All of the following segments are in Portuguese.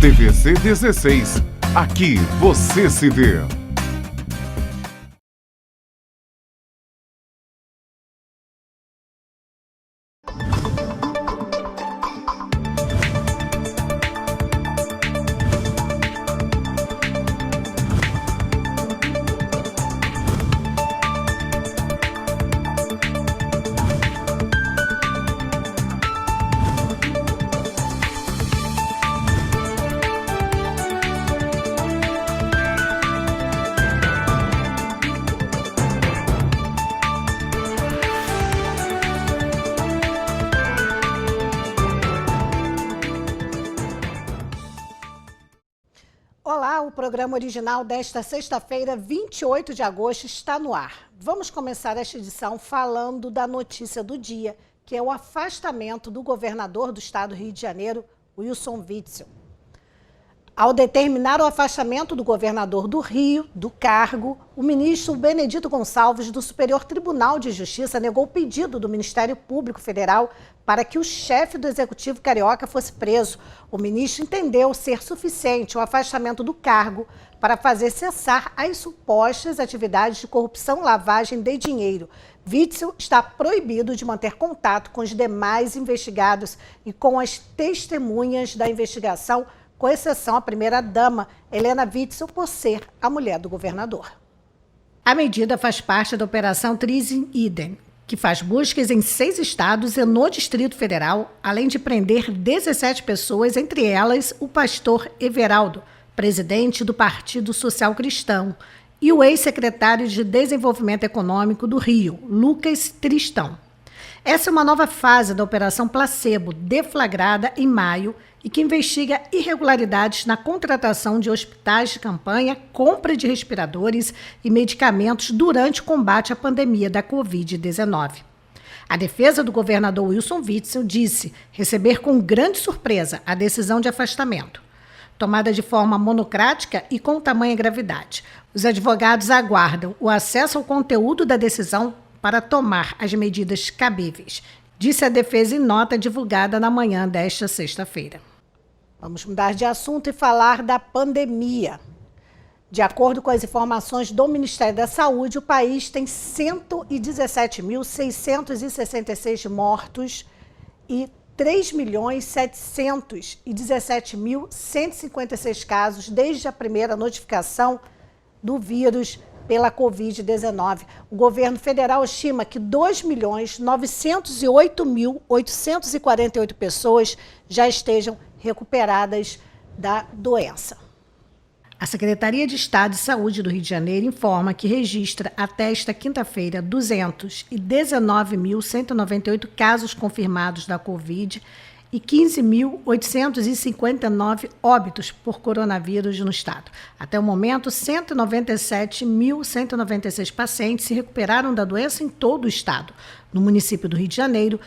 TVC 16. Aqui você se vê. Olá, o programa original desta sexta-feira, 28 de agosto, está no ar. Vamos começar esta edição falando da notícia do dia, que é o afastamento do governador do estado do Rio de Janeiro, Wilson Witzel. Ao determinar o afastamento do governador do Rio do cargo, o ministro Benedito Gonçalves, do Superior Tribunal de Justiça, negou o pedido do Ministério Público Federal para que o chefe do Executivo carioca fosse preso. O ministro entendeu ser suficiente o afastamento do cargo para fazer cessar as supostas atividades de corrupção e lavagem de dinheiro. Witzel está proibido de manter contato com os demais investigados e com as testemunhas da investigação, com exceção à primeira-dama, Helena Witzel, por ser a mulher do governador. A medida faz parte da Operação Tris Idem, que faz buscas em 6 estados e no Distrito Federal, além de prender 17 pessoas, entre elas o pastor Everaldo, presidente do Partido Social Cristão, e o ex-secretário de Desenvolvimento Econômico do Rio, Lucas Tristão. Essa é uma nova fase da Operação Placebo, deflagrada em maio, e que investiga irregularidades na contratação de hospitais de campanha, compra de respiradores e medicamentos durante o combate à pandemia da Covid-19. A defesa do governador Wilson Witzel disse receber com grande surpresa a decisão de afastamento, tomada de forma monocrática e com tamanha gravidade. Os advogados aguardam o acesso ao conteúdo da decisão para tomar as medidas cabíveis, disse a defesa em nota divulgada na manhã desta sexta-feira. Vamos mudar de assunto e falar da pandemia. De acordo com as informações do Ministério da Saúde, o país tem 117.666 mortos e 3.717.156 casos desde a primeira notificação do vírus pela Covid-19. O governo federal estima que 2.908.848 pessoas já estejam recuperadas da doença. A Secretaria de Estado de Saúde do Rio de Janeiro informa que registra até esta quinta-feira 219.198 casos confirmados da Covid e 15.859 óbitos por coronavírus no estado. Até o momento, 197.196 pacientes se recuperaram da doença em todo o estado. No município do Rio de Janeiro,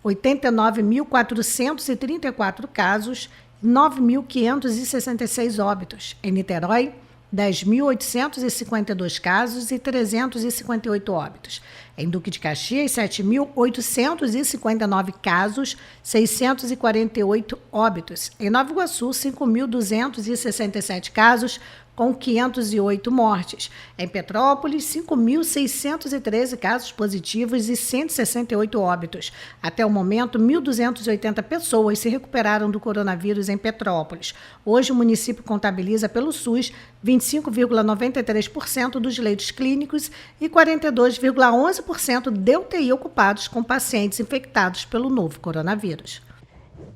89.434 casos, 9.566 óbitos. Em Niterói, 10.852 casos e 358 óbitos. Em Duque de Caxias, 7.859 casos, 648 óbitos. Em Nova Iguaçu, 5.267 casos, com 508 mortes. Em Petrópolis, 5.613 casos positivos e 168 óbitos. Até o momento, 1.280 pessoas se recuperaram do coronavírus em Petrópolis. Hoje, o município contabiliza pelo SUS 25,93% dos leitos clínicos e 42,11% de UTI ocupados com pacientes infectados pelo novo coronavírus.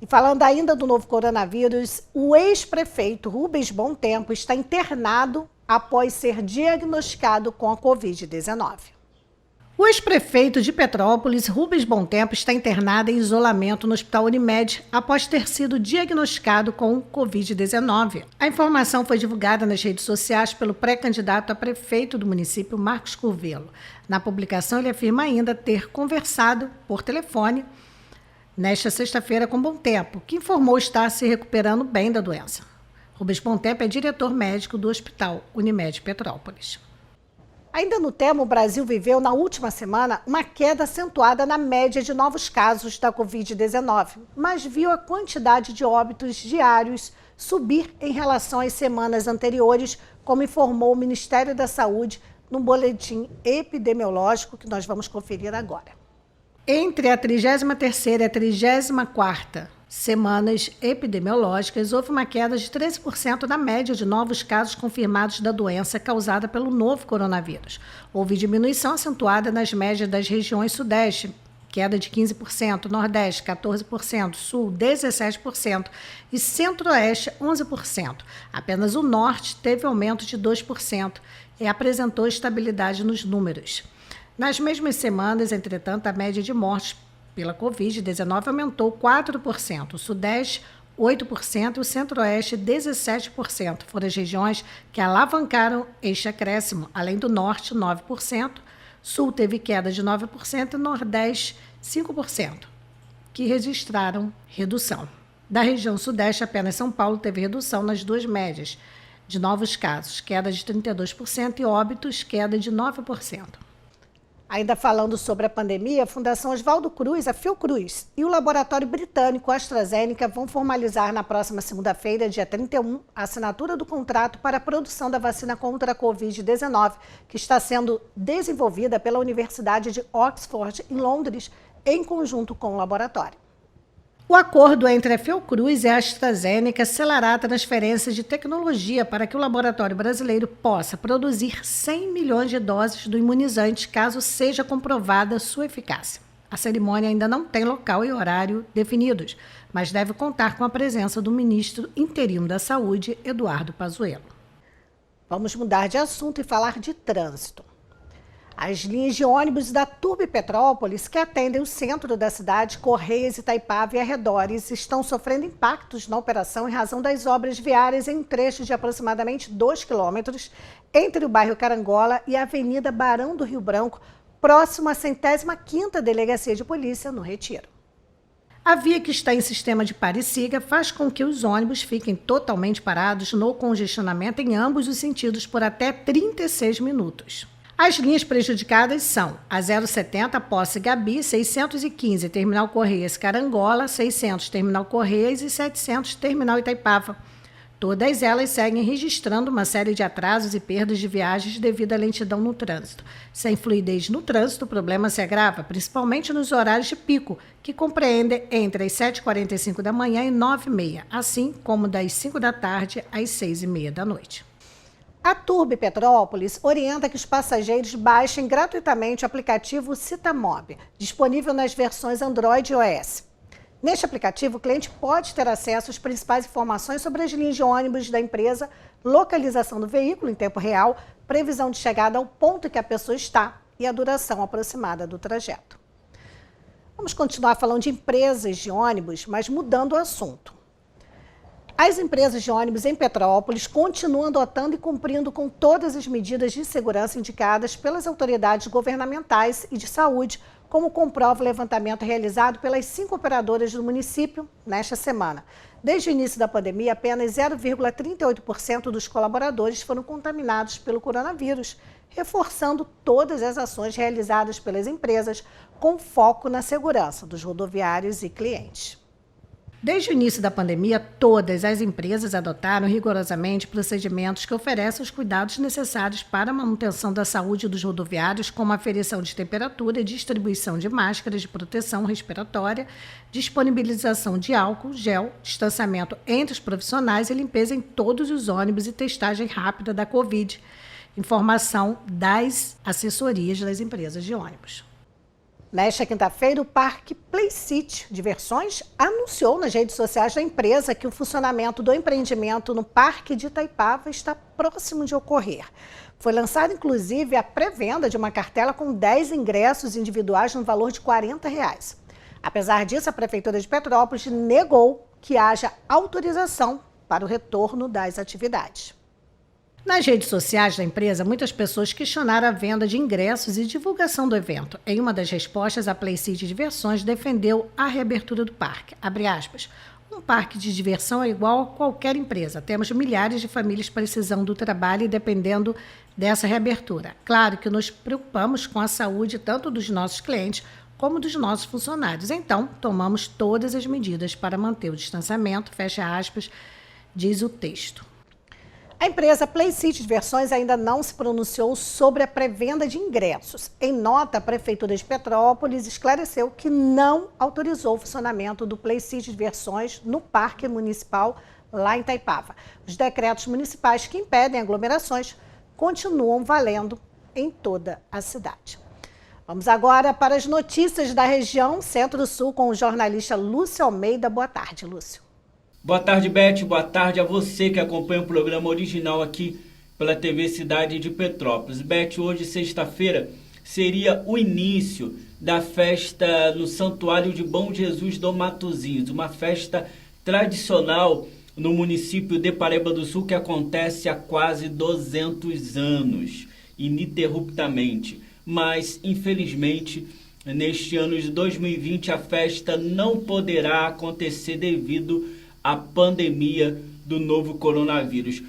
E falando ainda do novo coronavírus, o ex-prefeito Rubens Bom Tempo está internado após ser diagnosticado com a Covid-19. O ex-prefeito de Petrópolis, Rubens Bom Tempo, está internado em isolamento no Hospital Unimed após ter sido diagnosticado com Covid-19. A informação foi divulgada nas redes sociais pelo pré-candidato a prefeito do município, Marcos Curvelo. Na publicação, ele afirma ainda ter conversado por telefone nesta sexta-feira com Bom Tempo, que informou estar se recuperando bem da doença. Rubens Bom Tempo é diretor médico do Hospital Unimed Petrópolis. Ainda no tema, o Brasil viveu na última semana uma queda acentuada na média de novos casos da Covid-19, mas viu a quantidade de óbitos diários subir em relação às semanas anteriores, como informou o Ministério da Saúde no boletim epidemiológico que nós vamos conferir agora. Entre a 33ª e a 34ª semanas epidemiológicas, houve uma queda de 13% na média de novos casos confirmados da doença causada pelo novo coronavírus. Houve diminuição acentuada nas médias das regiões Sudeste, queda de 15%, Nordeste 14%, Sul 17% e Centro-Oeste 11%. Apenas o Norte teve aumento de 2% e apresentou estabilidade nos números. Nas mesmas semanas, entretanto, a média de mortes pela Covid-19 aumentou 4%, o Sudeste 8% e o Centro-Oeste 17%. Foram as regiões que alavancaram este acréscimo, além do Norte 9%, Sul teve queda de 9% e Nordeste 5%, que registraram redução. Da região Sudeste, apenas São Paulo teve redução nas duas médias de novos casos, queda de 32% e óbitos, queda de 9%. Ainda falando sobre a pandemia, a Fundação Oswaldo Cruz, a Fiocruz, e o laboratório britânico AstraZeneca vão formalizar na próxima segunda-feira, dia 31, a assinatura do contrato para a produção da vacina contra a Covid-19, que está sendo desenvolvida pela Universidade de Oxford, em Londres, em conjunto com o laboratório. O acordo entre a Fiocruz e a AstraZeneca selará a transferência de tecnologia para que o laboratório brasileiro possa produzir 100 milhões de doses do imunizante, caso seja comprovada sua eficácia. A cerimônia ainda não tem local e horário definidos, mas deve contar com a presença do ministro interino da Saúde, Eduardo Pazuello. Vamos mudar de assunto e falar de trânsito. As linhas de ônibus da Turbi Petrópolis, que atendem o centro da cidade, Correios, Itaipava e arredores, estão sofrendo impactos na operação em razão das obras viárias em um trecho de aproximadamente 2 quilômetros entre o bairro Carangola e a Avenida Barão do Rio Branco, próximo à 105ª Delegacia de Polícia, no Retiro. A via, que está em sistema de pare e siga, faz com que os ônibus fiquem totalmente parados no congestionamento em ambos os sentidos por até 36 minutos. As linhas prejudicadas são a 070 Posse Gabi, 615 Terminal Correias Carangola, 600 Terminal Correias e 700 Terminal Itaipava. Todas elas seguem registrando uma série de atrasos e perdas de viagens devido à lentidão no trânsito. Sem fluidez no trânsito, o problema se agrava, principalmente nos horários de pico, que compreendem entre as 7h45 da manhã e 9h30, assim como das 5 da tarde às 6h30 da noite. A Turbi Petrópolis orienta que os passageiros baixem gratuitamente o aplicativo Citamob, disponível nas versões Android e iOS. Neste aplicativo, o cliente pode ter acesso às principais informações sobre as linhas de ônibus da empresa, localização do veículo em tempo real, previsão de chegada ao ponto em que a pessoa está e a duração aproximada do trajeto. Vamos continuar falando de empresas de ônibus, mas mudando o assunto. As empresas de ônibus em Petrópolis continuam adotando e cumprindo com todas as medidas de segurança indicadas pelas autoridades governamentais e de saúde, como comprova o levantamento realizado pelas 5 operadoras do município nesta semana. Desde o início da pandemia, apenas 0,38% dos colaboradores foram contaminados pelo coronavírus, reforçando todas as ações realizadas pelas empresas com foco na segurança dos rodoviários e clientes. Desde o início da pandemia, todas as empresas adotaram rigorosamente procedimentos que oferecem os cuidados necessários para a manutenção da saúde dos rodoviários, como aferição de temperatura, distribuição de máscaras de proteção respiratória, disponibilização de álcool, gel, distanciamento entre os profissionais e limpeza em todos os ônibus e testagem rápida da Covid. Informação das assessorias das empresas de ônibus. Nesta quinta-feira, o Parque Playcity Diversões anunciou nas redes sociais da empresa que o funcionamento do empreendimento no Parque de Itaipava está próximo de ocorrer. Foi lançada, inclusive, a pré-venda de uma cartela com 10 ingressos individuais no valor de R$ 40. Apesar disso, a Prefeitura de Petrópolis negou que haja autorização para o retorno das atividades. Nas redes sociais da empresa, muitas pessoas questionaram a venda de ingressos e divulgação do evento. Em uma das respostas, a Playcity Diversões defendeu a reabertura do parque. Abre aspas, um parque de diversão é igual a qualquer empresa. Temos milhares de famílias precisando do trabalho e dependendo dessa reabertura. Claro que nos preocupamos com a saúde tanto dos nossos clientes como dos nossos funcionários. Então, tomamos todas as medidas para manter o distanciamento, fecha aspas, diz o texto. A empresa Playcity Diversões ainda não se pronunciou sobre a pré-venda de ingressos. Em nota, a Prefeitura de Petrópolis esclareceu que não autorizou o funcionamento do Playcity Diversões no Parque Municipal lá em Itaipava. Os decretos municipais que impedem aglomerações continuam valendo em toda a cidade. Vamos agora para as notícias da região Centro-Sul com o jornalista Lúcio Almeida. Boa tarde, Lúcio. Boa tarde, Beth. Boa tarde a você que acompanha o programa original aqui pela TV Cidade de Petrópolis. Beth, hoje, sexta-feira, seria o início da festa no Santuário de Bom Jesus do Matozinhos, uma festa tradicional no município de Paraíba do Sul que acontece há quase 200 anos, ininterruptamente. Mas, infelizmente, neste ano de 2020, a festa não poderá acontecer devido à pandemia do novo coronavírus.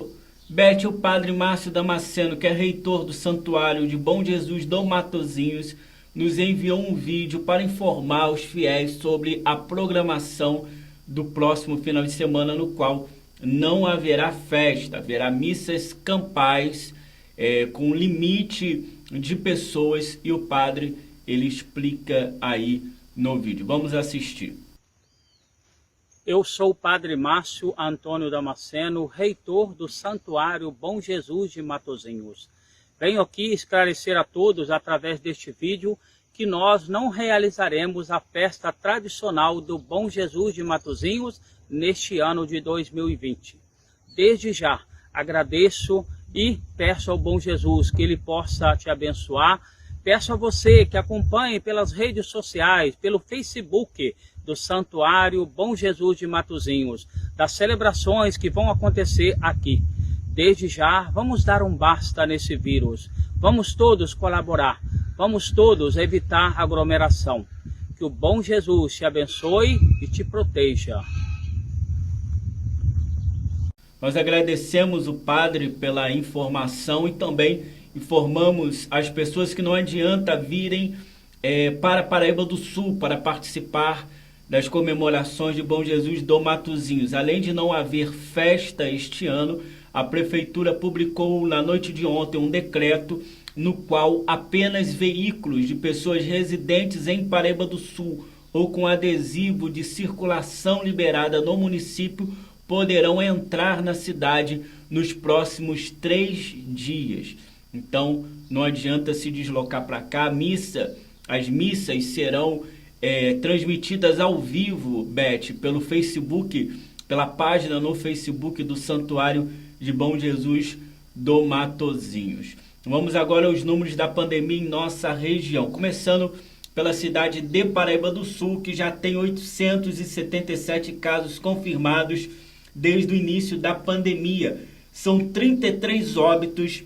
Beth, o padre Márcio Damasceno, que é reitor do Santuário de Bom Jesus do Matozinhos, nos enviou um vídeo para informar os fiéis sobre a programação do próximo final de semana, no qual não haverá festa, haverá missas campais com limite de pessoas, e o padre ele explica aí no vídeo. Vamos assistir. Eu sou o padre Márcio Antônio Damasceno, reitor do Santuário Bom Jesus de Matozinhos. Venho aqui esclarecer a todos, através deste vídeo, que nós não realizaremos a festa tradicional do Bom Jesus de Matozinhos neste ano de 2020. Desde já, agradeço e peço ao Bom Jesus que Ele possa te abençoar. Peço a você que acompanhe pelas redes sociais, pelo Facebook do Santuário Bom Jesus de Matozinhos, das celebrações que vão acontecer aqui. Desde já, vamos dar um basta nesse vírus. Vamos todos colaborar. Vamos todos evitar aglomeração. Que o Bom Jesus te abençoe e te proteja. Nós agradecemos o padre pela informação e também informamos as pessoas que não adianta virem para Paraíba do Sul para participar das comemorações de Bom Jesus do Matozinhos. Além de não haver festa este ano, a Prefeitura publicou na noite de ontem um decreto no qual apenas veículos de pessoas residentes em Paraíba do Sul ou com adesivo de circulação liberada no município poderão entrar na cidade nos próximos 3 dias. Então, não adianta se deslocar para cá. As missas serão transmitidas ao vivo, Beth, pelo Facebook, pela página no Facebook do Santuário de Bom Jesus do Matozinhos. Vamos agora aos números da pandemia em nossa região, começando pela cidade de Paraíba do Sul, que já tem 877 casos confirmados desde o início da pandemia. São 33 óbitos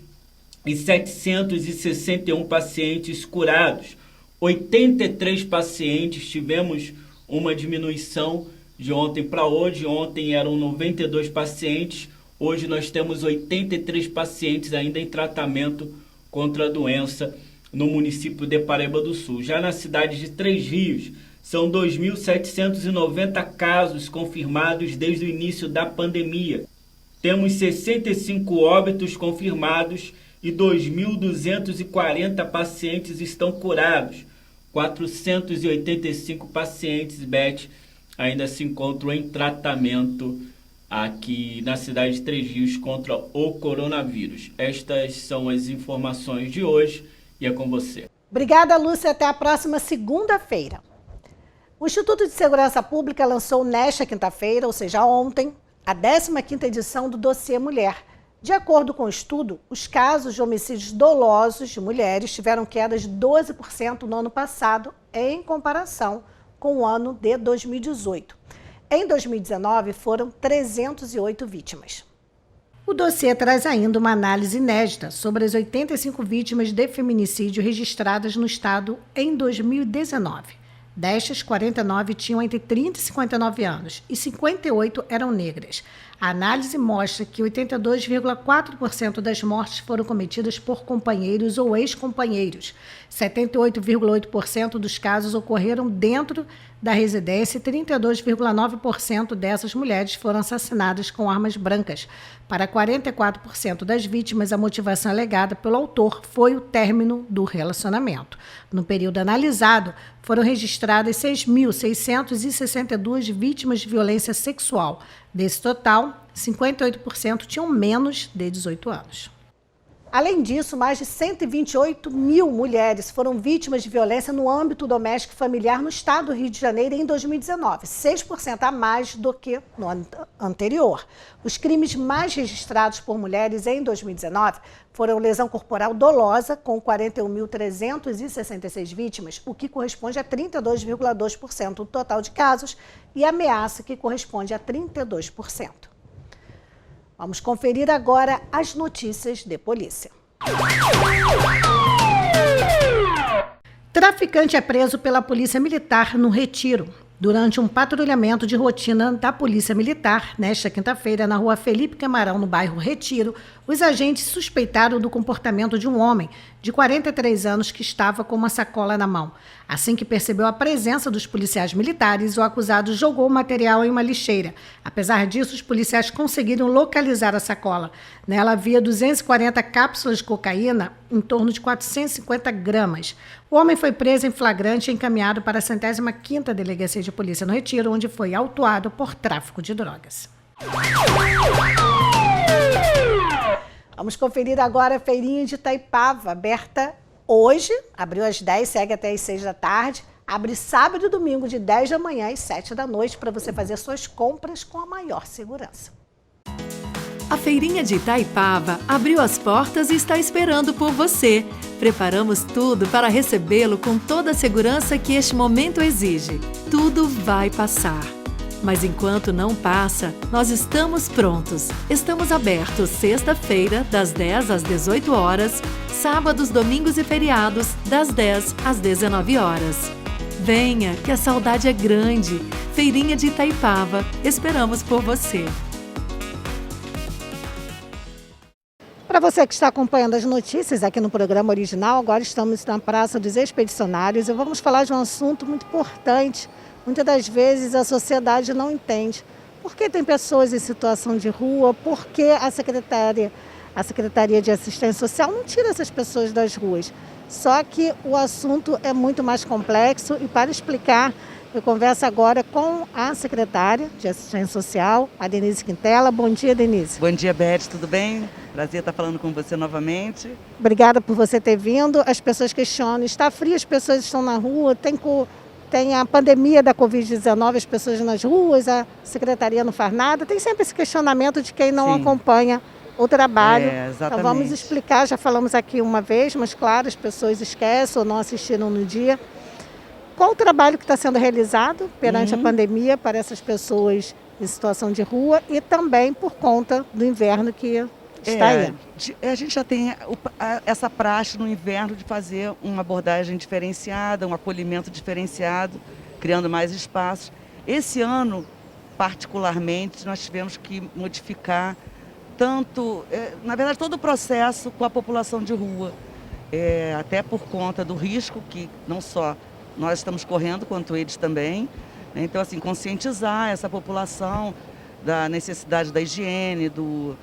e 761 pacientes curados. 83 pacientes, tivemos uma diminuição de ontem para hoje. Ontem eram 92 pacientes, hoje nós temos 83 pacientes ainda em tratamento contra a doença no município de Paraíba do Sul. Já na cidade de Três Rios, são 2.790 casos confirmados desde o início da pandemia. Temos 65 óbitos confirmados e 2.240 pacientes estão curados. 485 pacientes, Beth, ainda se encontram em tratamento aqui na cidade de Três Rios contra o coronavírus. Estas são as informações de hoje e é com você. Obrigada, Lúcia. Até a próxima segunda-feira. O Instituto de Segurança Pública lançou nesta quinta-feira, ou seja, ontem, a 15ª edição do Dossiê Mulher. De acordo com o estudo, os casos de homicídios dolosos de mulheres tiveram queda de 12% no ano passado, em comparação com o ano de 2018. Em 2019, foram 308 vítimas. O dossiê traz ainda uma análise inédita sobre as 85 vítimas de feminicídio registradas no estado em 2019. Destas, 49 tinham entre 30 e 59 anos e 58 eram negras. A análise mostra que 82,4% das mortes foram cometidas por companheiros ou ex-companheiros. 78,8% dos casos ocorreram dentro da residência e 32,9% dessas mulheres foram assassinadas com armas brancas. Para 44% das vítimas, a motivação alegada pelo autor foi o término do relacionamento. No período analisado, foram registradas 6.662 vítimas de violência sexual. Desse total, 58% tinham menos de 18 anos. Além disso, mais de 128 mil mulheres foram vítimas de violência no âmbito doméstico e familiar no estado do Rio de Janeiro em 2019, 6% a mais do que no ano anterior. Os crimes mais registrados por mulheres em 2019 foram lesão corporal dolosa, com 41.366 vítimas, o que corresponde a 32,2% do total de casos, e ameaça, que corresponde a 32%. Vamos conferir agora as notícias de polícia. Traficante é preso pela Polícia Militar no Retiro. Durante um patrulhamento de rotina da Polícia Militar, nesta quinta-feira, na rua Felipe Camarão, no bairro Retiro, os agentes suspeitaram do comportamento de um homem de 43 anos que estava com uma sacola na mão. Assim que percebeu a presença dos policiais militares, o acusado jogou o material em uma lixeira. Apesar disso, os policiais conseguiram localizar a sacola. Nela havia 240 cápsulas de cocaína, em torno de 450 gramas. O homem foi preso em flagrante e encaminhado para a 105ª Delegacia de Polícia no Retiro, onde foi autuado por tráfico de drogas. Vamos conferir agora a feirinha de Itaipava, aberta hoje, abriu às 10, segue até às 6 da tarde, abre sábado e domingo de 10 da manhã às 7 da noite para você fazer suas compras com a maior segurança. A Feirinha de Itaipava abriu as portas e está esperando por você. Preparamos tudo para recebê-lo com toda a segurança que este momento exige. Tudo vai passar. Mas enquanto não passa, nós estamos prontos. Estamos abertos sexta-feira, das 10 às 18 horas, sábados, domingos e feriados, das 10 às 19 horas. Venha, que a saudade é grande. Feirinha de Itaipava, esperamos por você. Para você que está acompanhando as notícias aqui no programa original, agora estamos na Praça dos Expedicionários e vamos falar de um assunto muito importante. Muitas das vezes a sociedade não entende. Por que tem pessoas em situação de rua? Por que a Secretaria de Assistência Social não tira essas pessoas das ruas? Só que o assunto é muito mais complexo e para explicar, eu converso agora com a secretária de Assistência Social, a Denise Quintela. Bom dia, Denise. Bom dia, Beth, tudo bem? Prazer estar falando com você novamente. Obrigada por você ter vindo. As pessoas questionam, está frio, as pessoas estão na rua, tem a pandemia da Covid-19, as pessoas nas ruas, a secretaria não faz nada. Tem sempre esse questionamento de quem não acompanha o trabalho. Então vamos explicar, já falamos aqui uma vez, mas claro, as pessoas esquecem ou não assistiram no dia. Qual o trabalho que está sendo realizado perante a pandemia para essas pessoas em situação de rua e também por conta do inverno que está aí? A gente já tem essa praxe no inverno de fazer uma abordagem diferenciada, um acolhimento diferenciado, criando mais espaços. Esse ano, particularmente, nós tivemos que modificar na verdade, todo o processo com a população de rua, até por conta do risco que não só nós estamos correndo, quanto eles também. Então, assim, conscientizar essa população da necessidade da higiene, do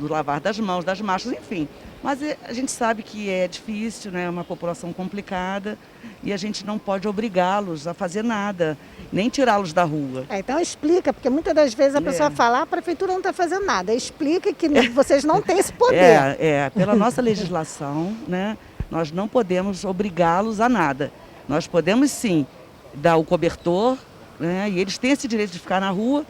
lavar das mãos, das máscaras, enfim. Mas a gente sabe que é difícil, né? É uma população complicada e a gente não pode obrigá-los a fazer nada, nem tirá-los da rua. Então explica, porque muitas das vezes a pessoa fala, a prefeitura não está fazendo nada. Explica que vocês não têm esse poder. Pela nossa legislação, né? Nós não podemos obrigá-los a nada. Nós podemos sim dar o cobertor, né? E eles têm esse direito de ficar na rua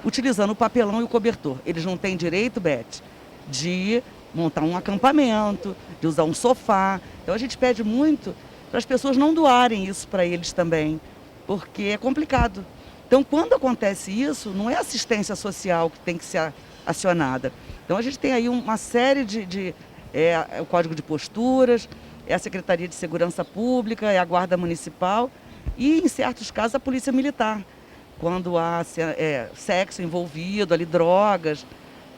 utilizando o papelão e o cobertor. Eles não têm direito, Beth, de montar um acampamento, de usar um sofá. Então a gente pede muito para as pessoas não doarem isso para eles também, porque é complicado. Então quando acontece isso, não é assistência social que tem que ser acionada. Então a gente tem aí uma série o Código de Posturas, é a Secretaria de Segurança Pública, é a Guarda Municipal e, em certos casos, a Polícia Militar, quando há sexo envolvido, ali, drogas,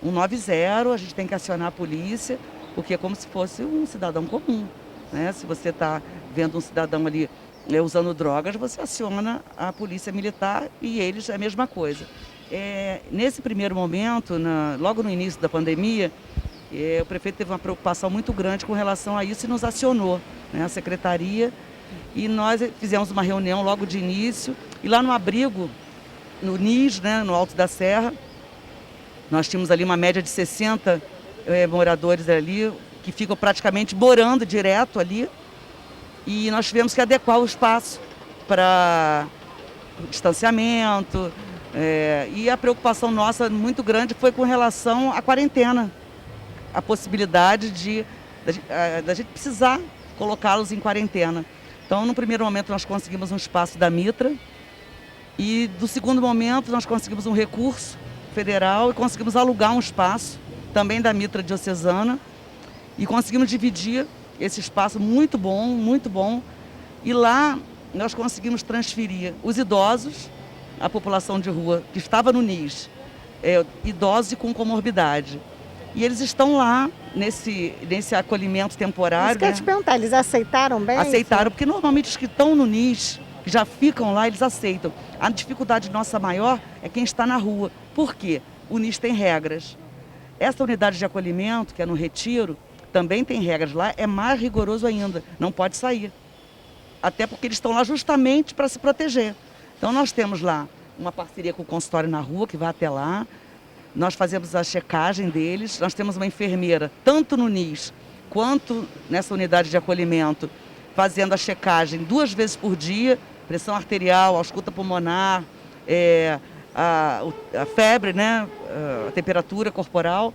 190, a gente tem que acionar a polícia, porque é como se fosse um cidadão comum, né? Se você está vendo um cidadão ali usando drogas, você aciona a polícia militar e eles é a mesma coisa. Nesse primeiro momento, logo no início da pandemia, o prefeito teve uma preocupação muito grande com relação a isso e nos acionou, né, a secretaria, e nós fizemos uma reunião logo de início, e lá no abrigo, no NIS, né, no Alto da Serra, nós tínhamos ali uma média de 60 moradores ali, que ficam praticamente morando direto ali, e nós tivemos que adequar o espaço para distanciamento, e a preocupação nossa muito grande foi com relação à quarentena, a possibilidade da gente precisar colocá-los em quarentena. Então, no primeiro momento, nós conseguimos um espaço da Mitra, e do segundo momento, nós conseguimos um recurso federal e conseguimos alugar um espaço, também da Mitra Diocesana, e conseguimos dividir esse espaço muito bom, e lá nós conseguimos transferir os idosos, a população de rua que estava no NIS, idosos e com comorbidade. E eles estão lá nesse acolhimento temporário. Isso que eu ia te perguntar, eles aceitaram bem? Aceitaram, porque normalmente os que estão no NIS, que já ficam lá, eles aceitam. A dificuldade nossa maior é quem está na rua. Por quê? O NIS tem regras. Essa unidade de acolhimento, que é no Retiro, também tem regras. Lá é mais rigoroso ainda, não pode sair. Até porque eles estão lá justamente para se proteger. Então nós temos lá uma parceria com o consultório na rua, que vai até lá. Nós fazemos a checagem deles. Nós temos uma enfermeira, tanto no NIS quanto nessa unidade de acolhimento, fazendo a checagem 2 vezes por dia, pressão arterial, ausculta pulmonar, a febre, né, a temperatura corporal.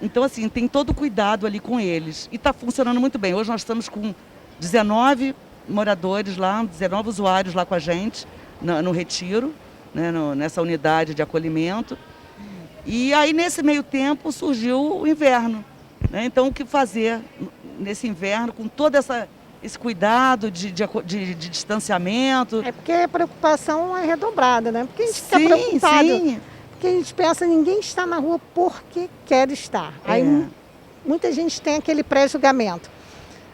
Então, assim, tem todo o cuidado ali com eles. E está funcionando muito bem. Hoje nós estamos com 19 moradores lá, 19 usuários lá com a gente, no Retiro, né, nessa unidade de acolhimento. E aí, nesse meio tempo, surgiu o inverno, né? Então, o que fazer nesse inverno, com todo esse cuidado de distanciamento? É porque a preocupação é redobrada, né? Porque a gente fica preocupado. Sim. Porque a gente pensa, ninguém está na rua porque quer estar. Aí muita gente tem aquele pré-julgamento.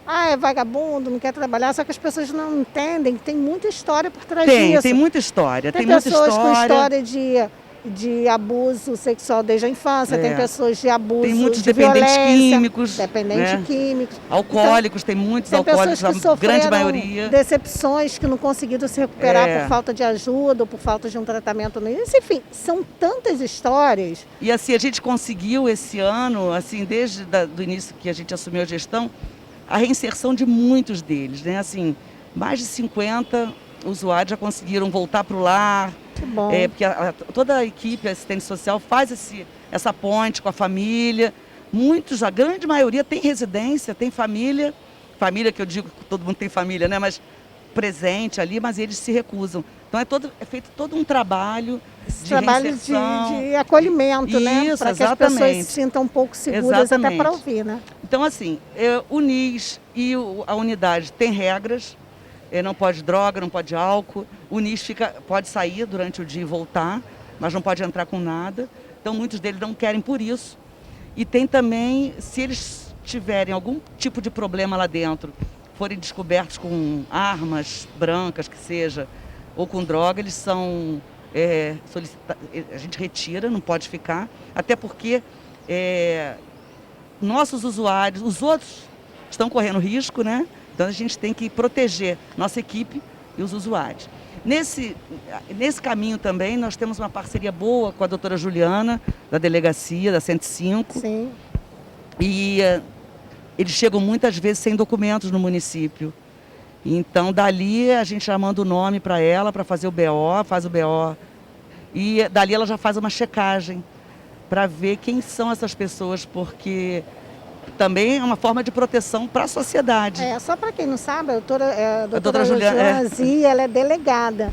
É vagabundo, não quer trabalhar, só que as pessoas não entendem que tem muita história por trás disso. Tem muita história. Tem pessoas com história de abuso sexual desde a infância, tem pessoas de abuso, tem muitos de dependentes violência, químicos, dependentes químicos. Alcoólicos, então, tem muitos alcoólicos, a grande maioria. Decepções que não conseguiram se recuperar por falta de ajuda ou por falta de um tratamento no início. Enfim, são tantas histórias. E assim, a gente conseguiu esse ano, assim, desde o início que a gente assumiu a gestão, a reinserção de muitos deles, né? Assim, mais de 50 usuários já conseguiram voltar para o lar. Que bom. Porque toda a equipe assistente social faz essa ponte com a família. Muitos, a grande maioria tem residência, tem família que eu digo que todo mundo tem família, né? Mas presente ali, mas eles se recusam. Então é feito todo um trabalho de acolhimento, né? Para que as pessoas se sintam um pouco seguras até para ouvir, né? Então, assim, o NIS e a unidade tem regras. Não pode droga, não pode álcool. O NIS pode sair durante o dia e voltar, mas não pode entrar com nada. Então, muitos deles não querem por isso. E tem também, se eles tiverem algum tipo de problema lá dentro, forem descobertos com armas brancas, que seja, ou com droga, eles são solicitados. A gente retira, não pode ficar. Até porque nossos usuários, os outros estão correndo risco, né? Então, a gente tem que proteger nossa equipe e os usuários. Nesse caminho também, nós temos uma parceria boa com a doutora Juliana, da delegacia, da 105. Sim. E eles chegam muitas vezes sem documentos no município. Então, dali, a gente já manda o nome para ela, para fazer o BO, faz o BO. E dali ela já faz uma checagem para ver quem são essas pessoas, porque também é uma forma de proteção para a sociedade. Só para quem não sabe, a doutora Juliana Zia, ela é delegada.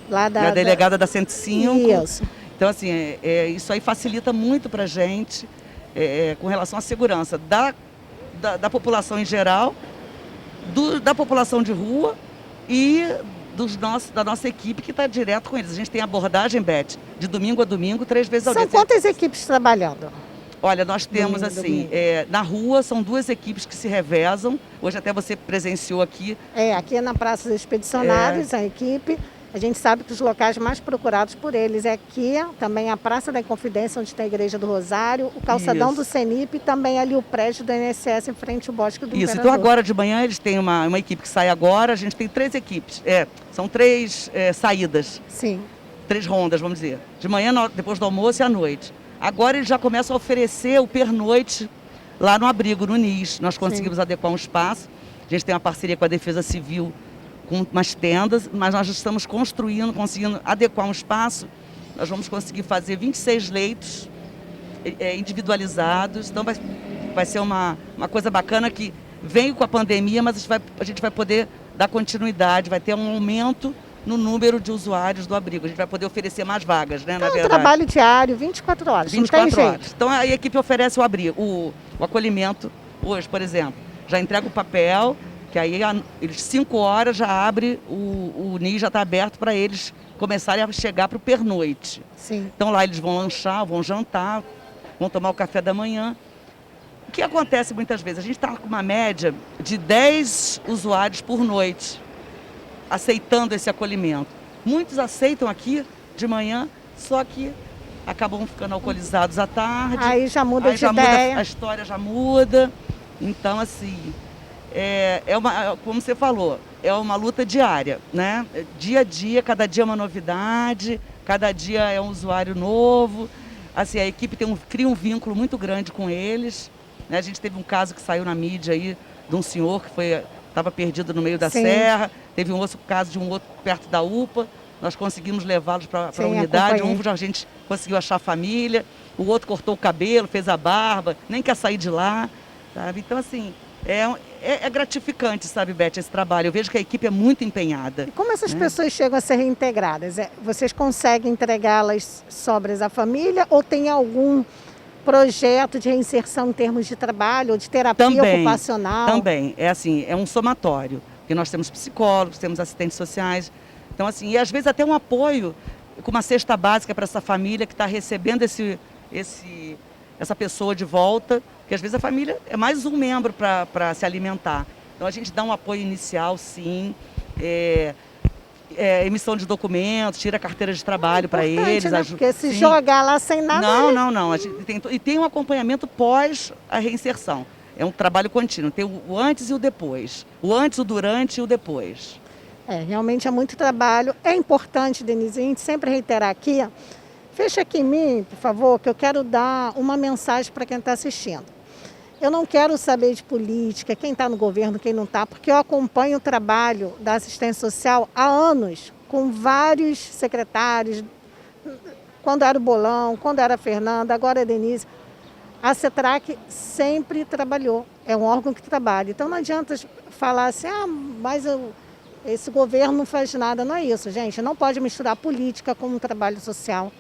Lá da delegada da 105. Isso. Então, assim, isso aí facilita muito para a gente com relação à segurança da população em geral, da população de rua e da nossa equipe que está direto com eles. A gente tem abordagem, Beth, de domingo a domingo, 3 vezes ao dia. São quantas equipes trabalhando? Olha, nós temos Domingo. na rua são 2 equipes que se revezam. Hoje até você presenciou aqui. Aqui na Praça dos Expedicionários, a equipe. A gente sabe que os locais mais procurados por eles é aqui, também a Praça da Inconfidência, onde tem a Igreja do Rosário, o calçadão do CENIP e também ali o prédio do INSS em frente ao Bosque do Imperador. Então agora de manhã eles têm uma equipe que sai agora, a gente tem 3 equipes. São 3 saídas. Sim. 3 rondas, vamos dizer. De manhã, depois do almoço e à noite. Agora eles já começam a oferecer o pernoite lá no abrigo, no NIS. Nós conseguimos adequar um espaço. A gente tem uma parceria com a Defesa Civil com umas tendas, mas nós estamos conseguindo adequar um espaço. Nós vamos conseguir fazer 26 leitos individualizados. Então vai ser uma coisa bacana que veio com a pandemia, mas a gente vai poder dar continuidade, vai ter um aumento no número de usuários do abrigo. A gente vai poder oferecer mais vagas, né, na verdade. É um trabalho diário, 24 horas, 24 não tem horas. jeito. Então a equipe oferece o abrigo, o acolhimento hoje, por exemplo. Já entrega o papel, que aí eles 5 horas já abre, o NIS já está aberto para eles começarem a chegar para o pernoite. Sim. Então lá eles vão lanchar, vão jantar, vão tomar o café da manhã. O que acontece muitas vezes? A gente está com uma média de 10 usuários por noite aceitando esse acolhimento. Muitos aceitam aqui de manhã, só que acabam ficando alcoolizados à tarde. Aí já muda de ideia. A história já muda. Então, assim, como você falou, é uma luta diária, né? Dia a dia, cada dia é uma novidade, cada dia é um usuário novo. Assim, a equipe cria um vínculo muito grande com eles. Né? A gente teve um caso que saiu na mídia aí de um senhor que estava perdido no meio da serra. Teve um outro caso de um outro perto da UPA. Nós conseguimos levá-los para a unidade. A gente conseguiu achar a família. O outro cortou o cabelo, fez a barba, nem quer sair de lá. Sabe? Então, assim, é gratificante, sabe, Beth, esse trabalho. Eu vejo que a equipe é muito empenhada. E como essas pessoas chegam a ser reintegradas? Vocês conseguem entregá-las sobras à família ou tem algum projeto de reinserção em termos de trabalho ou de terapia ocupacional? Também. É um somatório. Porque nós temos psicólogos, temos assistentes sociais. Então, assim, e às vezes até um apoio com uma cesta básica para essa família que está recebendo essa pessoa de volta. Porque às vezes a família é mais um membro para se alimentar. Então a gente dá um apoio inicial, sim. Emissão de documentos, tira a carteira de trabalho para eles. Né? Porque se jogar lá sem nada... Não. E tem um acompanhamento pós a reinserção. É um trabalho contínuo, tem o antes e o depois. O antes, o durante e o depois. Realmente é muito trabalho. É importante, Denise, a gente sempre reiterar aqui. Fecha aqui em mim, por favor, que eu quero dar uma mensagem para quem está assistindo. Eu não quero saber de política, quem está no governo, quem não está, porque eu acompanho o trabalho da assistência social há anos, com vários secretários, quando era o Bolão, quando era a Fernanda, agora a Denise. A CETRAC sempre trabalhou, é um órgão que trabalha. Então não adianta falar assim, mas esse governo não faz nada. Não é isso, gente. Não pode misturar política com um trabalho social.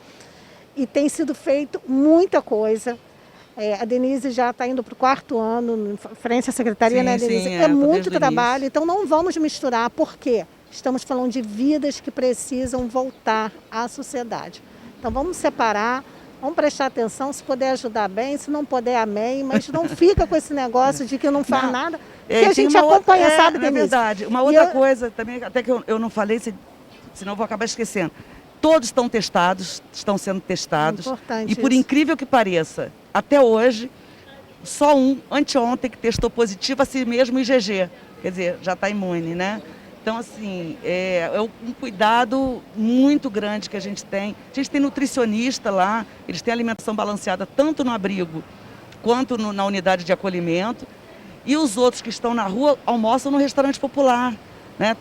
E tem sido feito muita coisa. A Denise já está indo para o 4º ano, frente à secretaria, né, Denise? É muito trabalho, então não vamos misturar. Por quê? Estamos falando de vidas que precisam voltar à sociedade. Então vamos separar. Vamos prestar atenção, se puder ajudar bem, se não puder, amém, mas não fica com esse negócio de que não faz nada, porque a gente acompanha, sabe, Denise? É verdade. Uma outra coisa também, até que eu não falei, senão eu vou acabar esquecendo. Todos estão testados, estão sendo testados. Importante e por isso. incrível que pareça, até hoje, só anteontem, que testou positivo a si mesmo IgG. Quer dizer, já está imune, né? Então, assim, é um cuidado muito grande que a gente tem. A gente tem nutricionista lá, eles têm alimentação balanceada tanto no abrigo quanto na unidade de acolhimento. E os outros que estão na rua almoçam no restaurante popular, né?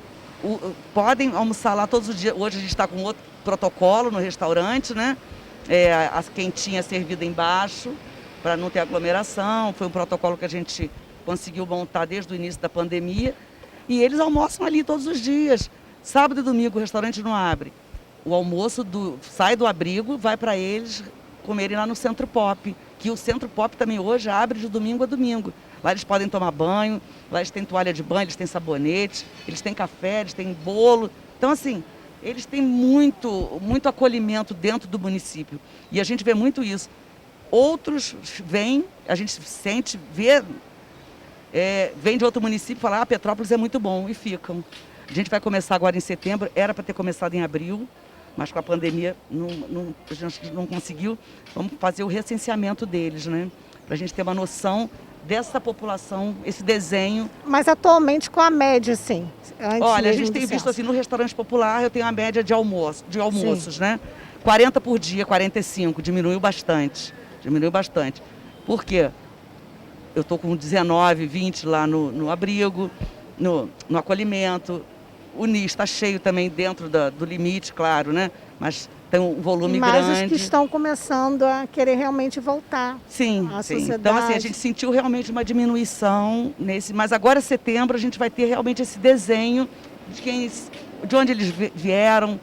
Podem almoçar lá todos os dias. Hoje a gente está com outro protocolo no restaurante, né? A quentinha servida embaixo, para não ter aglomeração. Foi um protocolo que a gente conseguiu montar desde o início da pandemia. E eles almoçam ali todos os dias. Sábado e domingo o restaurante não abre. O almoço sai do abrigo, vai para eles comerem lá no Centro Pop. Que o Centro Pop também hoje abre de domingo a domingo. Lá eles podem tomar banho, lá eles têm toalha de banho, eles têm sabonete, eles têm café, eles têm bolo. Então, assim, eles têm muito acolhimento dentro do município. E a gente vê muito isso. Outros vêm, a gente sente, vê, vem de outro município e fala, Petrópolis é muito bom, e ficam. A gente vai começar agora em setembro, era para ter começado em abril, mas com a pandemia a gente não conseguiu. Vamos fazer o recenseamento deles, né? Para a gente ter uma noção dessa população, esse desenho. Mas atualmente com a média, assim? Olha, a gente tem visto assim, no restaurante popular eu tenho a média de almoços, né? 40 por dia, 45, diminuiu bastante. Por quê? Eu estou com 19, 20 lá no abrigo, no acolhimento. O NIS está cheio também dentro do limite, claro, né? Mas tem um volume grande. Mas os que estão começando a querer realmente voltar à sociedade. Então, assim, a gente sentiu realmente uma diminuição nesse... Mas agora, em setembro, a gente vai ter realmente esse desenho de onde eles vieram,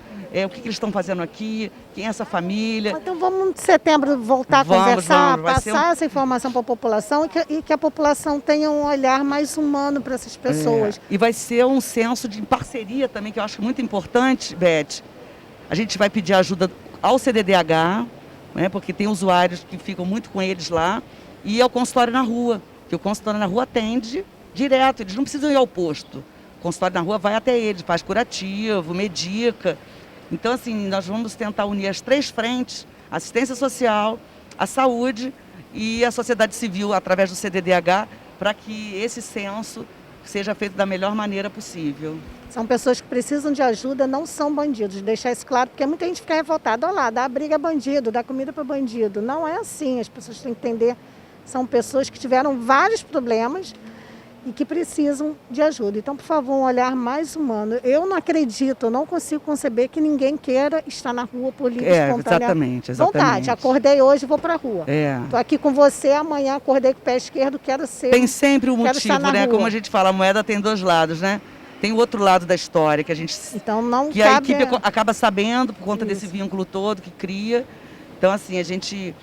o que eles estão fazendo aqui, quem é essa família. Então vamos em setembro voltar a conversar, passar essa informação para a população e que a população tenha um olhar mais humano para essas pessoas. E vai ser um censo de parceria também, que eu acho muito importante, Beth. A gente vai pedir ajuda ao CDDH, né, porque tem usuários que ficam muito com eles lá, e ao consultório na rua, que o consultório na rua atende direto, eles não precisam ir ao posto. O consultório na rua vai até eles, faz curativo, medica. Então, assim, nós vamos tentar unir as três frentes, a assistência social, a saúde e a sociedade civil, através do CDDH, para que esse censo seja feito da melhor maneira possível. São pessoas que precisam de ajuda, não são bandidos. Deixar isso claro, porque muita gente fica revoltada. Olha lá, dá briga a bandido, dá comida para bandido. Não é assim, as pessoas têm que entender. São pessoas que tiveram vários problemas e que precisam de ajuda. Então, por favor, um olhar mais humano. Eu não acredito, eu não consigo conceber que ninguém queira estar na rua por livre espontânea exatamente. vontade. Acordei hoje, vou para a rua. Estou aqui com você, amanhã acordei com o pé esquerdo, quero ser... Tem sempre um motivo, né? Como a gente fala, a moeda tem dois lados, né? Tem o outro lado da história que a gente... Então, não que a equipe acaba sabendo por conta desse vínculo todo que cria. Então, assim, a gente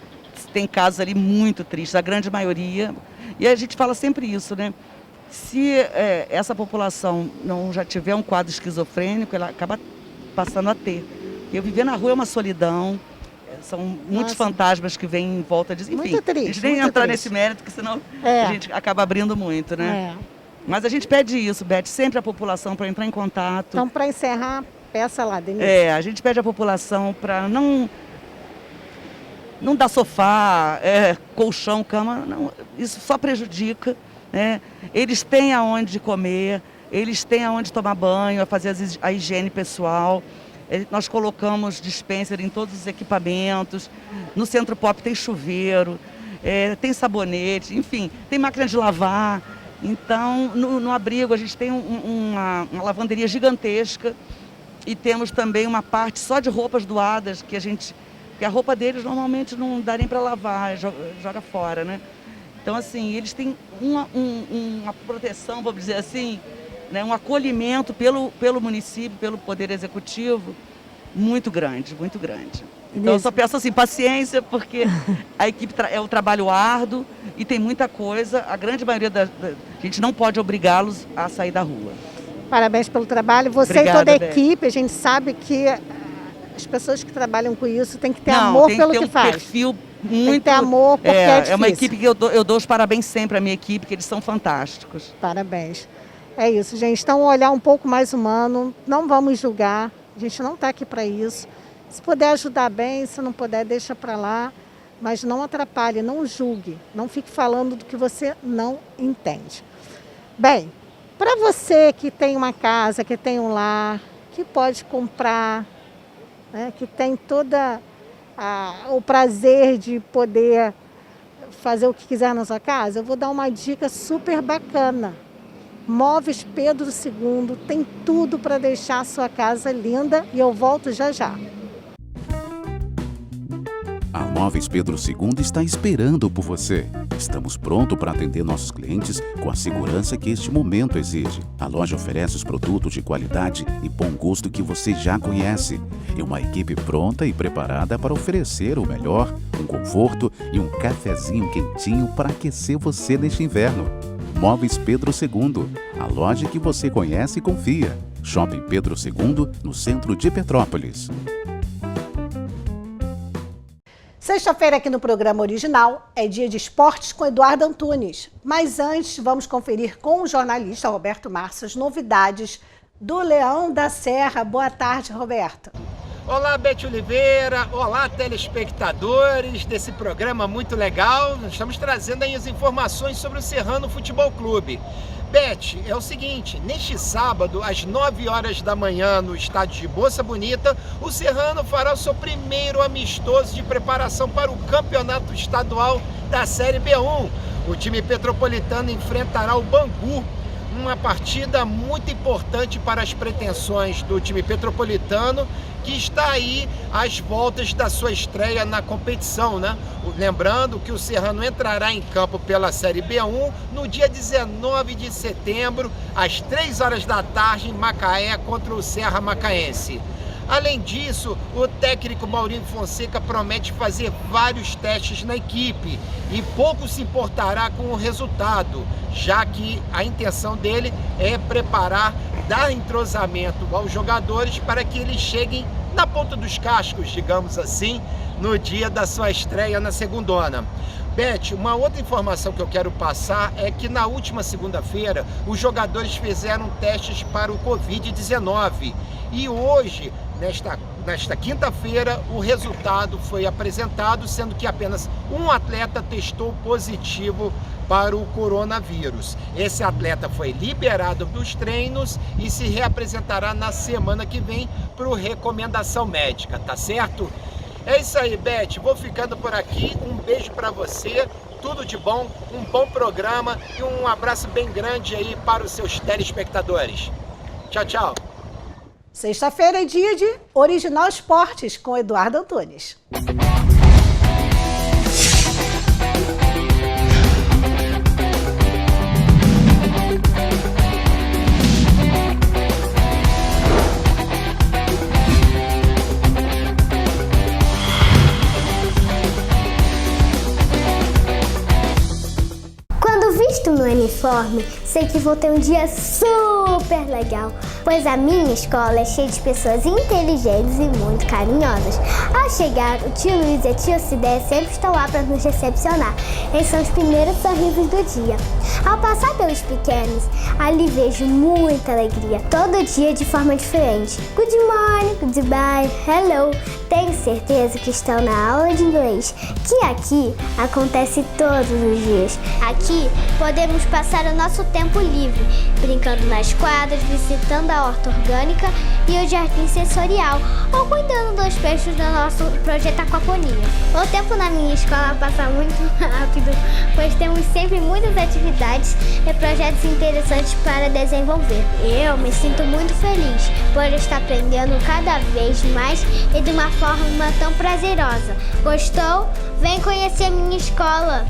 tem casos ali muito tristes, a grande maioria. E a gente fala sempre isso, né? Se essa população não já tiver um quadro esquizofrênico, ela acaba passando a ter. Eu viver na rua é uma solidão, são muitos fantasmas que vêm em volta disso. Enfim, muito triste, a gente nem entrar nesse mérito, porque senão a gente acaba abrindo muito, né? Mas a gente pede isso, Beth, sempre a população para entrar em contato. Então, para encerrar, peça lá, Denise. A gente pede à população para não dar sofá, colchão, cama, não, isso só prejudica. Né? Eles têm aonde comer, eles têm aonde tomar banho, a fazer a higiene pessoal. Nós colocamos dispenser em todos os equipamentos. No Centro Pop tem chuveiro, tem sabonete, enfim, tem máquina de lavar. Então, no abrigo a gente tem uma lavanderia gigantesca e temos também uma parte só de roupas doadas que a roupa deles normalmente não dá nem para lavar, joga fora, né? Então, assim, eles têm uma proteção, vamos dizer assim, né, um acolhimento pelo município, pelo Poder Executivo, muito grande, muito grande. Então, eu só peço assim, paciência, porque a equipe é um trabalho árduo e tem muita coisa. A grande maioria a gente não pode obrigá-los a sair da rua. Parabéns pelo trabalho. Você Obrigada, e toda a Beth. equipe, a gente sabe que as pessoas que trabalham com isso têm que ter amor pelo que faz. Perfil muito, tem que ter amor, porque é difícil. É uma equipe que eu dou os parabéns sempre à minha equipe, que eles são fantásticos. Parabéns. É isso, gente. Então, um olhar um pouco mais humano, não vamos julgar, a gente não está aqui para isso. Se puder ajudar bem, se não puder, deixa para lá, mas não atrapalhe, não julgue, não fique falando do que você não entende. Bem, para você que tem uma casa, que tem um lar, que pode comprar, né, que tem toda o prazer de poder fazer o que quiser na sua casa, eu vou dar uma dica super bacana. Móveis Pedro II tem tudo para deixar a sua casa linda e eu volto já já. A Móveis Pedro II está esperando por você. Estamos prontos para atender nossos clientes com a segurança que este momento exige. A loja oferece os produtos de qualidade e bom gosto que você já conhece. E uma equipe pronta e preparada para oferecer o melhor, um conforto e um cafezinho quentinho para aquecer você neste inverno. Móveis Pedro II, a loja que você conhece e confia. Shopping Pedro II, no centro de Petrópolis. Sexta-feira aqui no programa original é dia de esportes com Eduardo Antunes. Mas antes, vamos conferir com o jornalista Roberto Márcio as novidades do Leão da Serra. Boa tarde, Roberto. Olá, Beth Oliveira. Olá, telespectadores desse programa muito legal. Nós estamos trazendo aí as informações sobre o Serrano Futebol Clube. Beth, é o seguinte, neste sábado, às 9 horas da manhã, no estádio de Moça Bonita, o Serrano fará o seu primeiro amistoso de preparação para o campeonato estadual da Série B1. O time petropolitano enfrentará o Bangu, uma partida muito importante para as pretensões do time petropolitano, que está aí às voltas da sua estreia na competição, né? Lembrando que o Serrano entrará em campo pela Série B1 no dia 19 de setembro, às 3 horas da tarde, em Macaé, contra o Serra Macaense. Além disso, o técnico Maurinho Fonseca promete fazer vários testes na equipe e pouco se importará com o resultado, já que a intenção dele é preparar, dar entrosamento aos jogadores para que eles cheguem na ponta dos cascos, digamos assim, no dia da sua estreia na segundona. Beth, uma outra informação que eu quero passar é que na última segunda-feira os jogadores fizeram testes para o Covid-19 e hoje, nesta quinta-feira, o resultado foi apresentado, sendo que apenas um atleta testou positivo para o coronavírus. Esse atleta foi liberado dos treinos e se reapresentará na semana que vem por recomendação médica, tá certo? É isso aí, Beth, vou ficando por aqui, um beijo para você, tudo de bom, um bom programa e um abraço bem grande aí para os seus telespectadores. Tchau, tchau. Sexta-feira é dia de Original Esportes com Eduardo Antunes. Visto meu uniforme, sei que vou ter um dia super legal, pois a minha escola é cheia de pessoas inteligentes e muito carinhosas. Ao chegar, o tio Luiz e a tia Cidé sempre estão lá para nos recepcionar. Eles são os primeiros sorrisos do dia. Ao passar pelos pequenos, ali vejo muita alegria, todo dia de forma diferente. Good morning, goodbye, hello. Tenho certeza que estão na aula de inglês, que aqui acontece todos os dias. Aqui podemos passar o nosso tempo livre, brincando nas quadras, visitando a horta orgânica e o jardim sensorial, ou cuidando dos peixes do nosso projeto Aquaponia. O tempo na minha escola passa muito rápido, pois temos sempre muitas atividades e projetos interessantes para desenvolver. Eu me sinto muito feliz por estar aprendendo cada vez mais e de uma forma tão prazerosa. Gostou? Vem conhecer a minha escola!